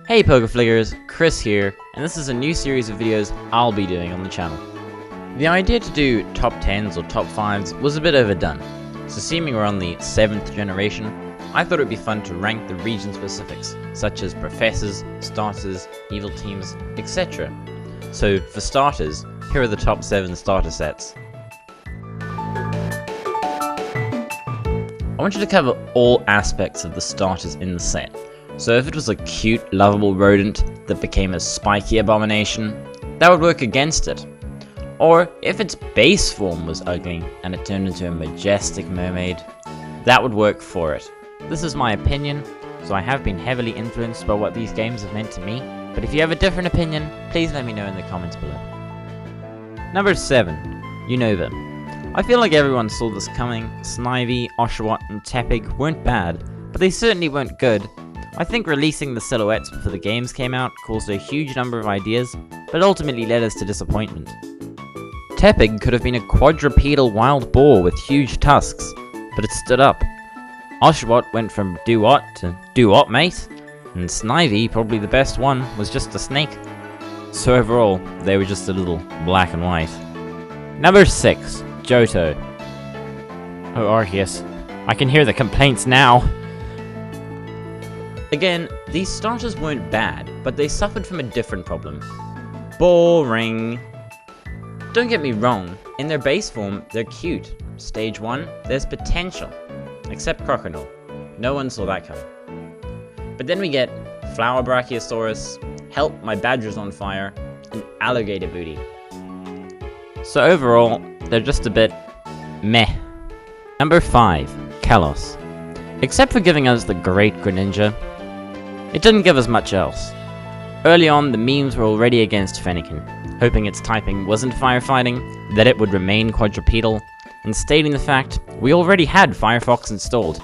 Hey Pokefliggers, Chris here, and this is a new series of videos I'll be doing on the channel. The idea to do top 10s or top 5s was a bit overdone, so seeming we're on the 7th generation, I thought it would be fun to rank the region specifics, such as professors, starters, evil teams, etc. So for starters, here are the top 7 starter sets. I want you to cover all aspects of the starters in the set. So if it was a cute, lovable rodent that became a spiky abomination, that would work against it. Or if its base form was ugly and it turned into a majestic mermaid, that would work for it. This is my opinion, so I have been heavily influenced by what these games have meant to me, but if you have a different opinion, please let me know in the comments below. Number 7. Unova. I feel like everyone saw this coming. Snivy, Oshawott and Tepig weren't bad, but they certainly weren't good. I think releasing the silhouettes before the games came out caused a huge number of ideas, but ultimately led us to disappointment. Tepig could have been a quadrupedal wild boar with huge tusks, but it stood up. Oshawott went from do what to do what, mate? And Snivy, probably the best one, was just a snake. So overall, they were just a little black and white. Number 6. Johto. Oh Arceus, I can hear the complaints now. Again, these starters weren't bad, but they suffered from a different problem. Boring. Don't get me wrong, in their base form, they're cute. Stage 1, there's potential. Except Crocodile. No one saw that coming. But then we get Flower Brachiosaurus, Help My Badger's on Fire, and Alligator Booty. So overall, they're just a bit meh. Number 5, Kalos. Except for giving us the Great Greninja, it didn't give us much else. Early on, the memes were already against Fennekin, hoping its typing wasn't firefighting, that it would remain quadrupedal, and stating the fact we already had Firefox installed.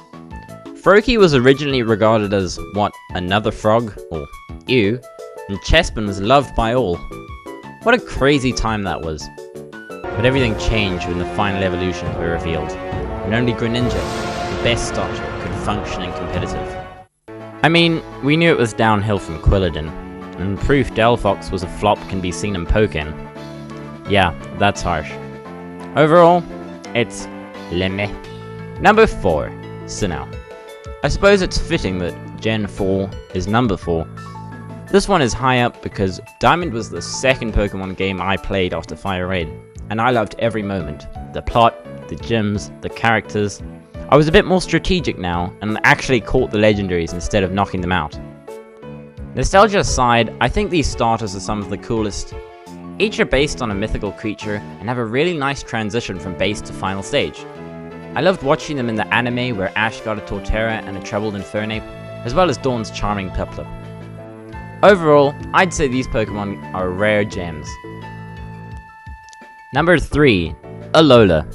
Froakie was originally regarded as, what, another frog? Or, ew, and Chespin was loved by all. What a crazy time that was. But everything changed when the final evolutions were revealed, and only Greninja, the best starter, could function in competitive. I mean, we knew it was downhill from Quilladin, and proof Delphox was a flop can be seen in Pokken. Yeah, that's harsh. Overall, it's lemme. Number 4, Sinnoh. I suppose it's fitting that Gen 4 is number 4. This one is high up because Diamond was the second Pokemon game I played after Fire Red, and I loved every moment. The plot, the gyms, the characters. I was a bit more strategic now, and actually caught the legendaries instead of knocking them out. Nostalgia aside, I think these starters are some of the coolest. Each are based on a mythical creature, and have a really nice transition from base to final stage. I loved watching them in the anime where Ash got a Torterra and a Troubled Infernape, as well as Dawn's charming Piplup. Overall, I'd say these Pokemon are rare gems. Number 3, Lola.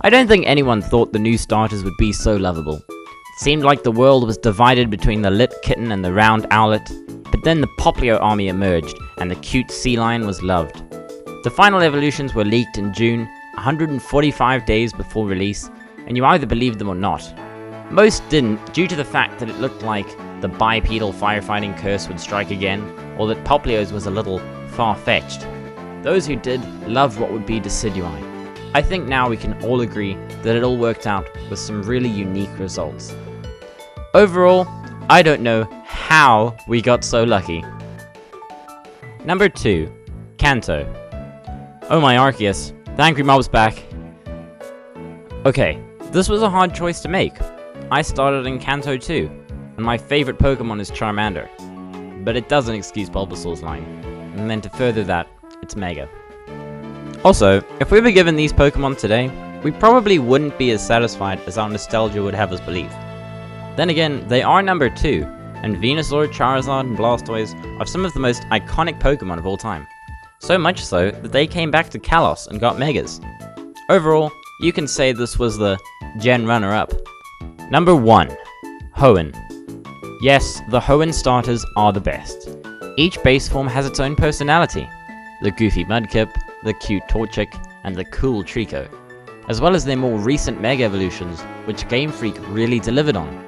I don't think anyone thought the new starters would be so lovable. It seemed like the world was divided between the lit kitten and the round owlet, but then the Poplio army emerged, and the cute sea lion was loved. The final evolutions were leaked in June, 145 days before release, and you either believed them or not. Most didn't, due to the fact that it looked like the bipedal firefighting curse would strike again, or that Poplio's was a little far-fetched. Those who did loved what would be Decidueye. I think now we can all agree that it all worked out with some really unique results. Overall, I don't know how we got so lucky. Number 2, Kanto. Oh my Arceus, the angry mob's back. Okay, this was a hard choice to make. I started in Kanto too, and my favorite Pokemon is Charmander. But it doesn't excuse Bulbasaur's line, and then to further that, it's Mega. Also, if we were given these Pokemon today, we probably wouldn't be as satisfied as our nostalgia would have us believe. Then again, they are number 2, and Venusaur, Charizard, and Blastoise are some of the most iconic Pokemon of all time. So much so that they came back to Kalos and got Megas. Overall, you can say this was the Gen runner-up. Number 1, Hoenn. Yes, the Hoenn starters are the best. Each base form has its own personality. The goofy Mudkip, the cute Torchic, and the cool Trico, as well as their more recent Mega Evolutions, which Game Freak really delivered on,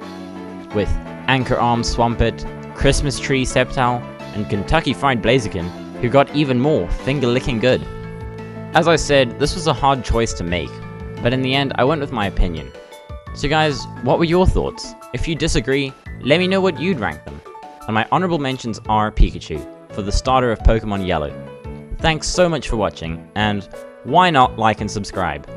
with Anchor Arm Swampert, Christmas Tree Sceptile, and Kentucky Fried Blaziken, who got even more finger-licking good. As I said, this was a hard choice to make, but in the end I went with my opinion. So guys, what were your thoughts? If you disagree, let me know what you'd rank them. And my honorable mentions are Pikachu, for the starter of Pokemon Yellow. Thanks so much for watching, and why not like and subscribe?